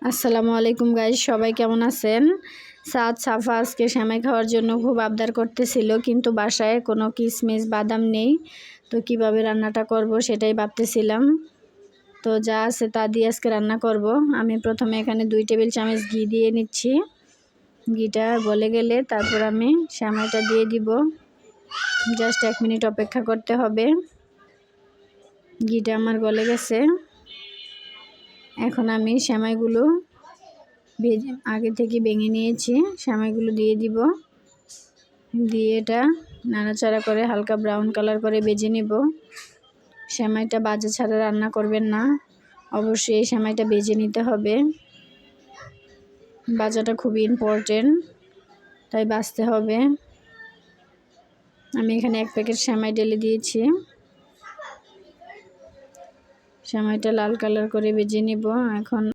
আসসালামু আলাইকুম গাইস, সবাই কেমন আছেন? সাফা আজকে সেমাই খাওয়ার জন্য খুব আবদার করতেছিল, কিন্তু বাসায় কোনো কিশমিশ বাদাম নেই। তো কিভাবে রান্নাটা করব সেটাই ভাবতেছিলাম। তো যা আছে তা দিয়ে আজকে রান্না করব। আমি প্রথমে এখানে 2 টেবিল চামচ ঘি দিয়ে নিচ্ছি। ঘিটা গলে গেলে তারপর আমি সেমাইটা দিয়ে দিব। জাস্ট 1 মিনিট অপেক্ষা করতে হবে। ঘিটা আমার গলে গেছে। এখন আমি সেমাইগুলো আগে থেকে ভেঙে নিয়েছি, সেমাইগুলো দিয়ে দিব। দিয়ে এটা নাড়াচাড়া করে হালকা ব্রাউন কালার করে ভেজে নেব। সেমাইটা ভাজা ছাড়া রান্না করবেন না, অবশ্যই এই সেমাইটা ভেজে নিতে হবে। ভাজাটা খুবই ইম্পর্টেন্ট, তাই ভাজতে হবে। আমি এখানে 1 প্যাকেট সেমাই ঢেলে দিয়েছি। সেমাইটা লাল কালার করে ভেজে নেব। এখন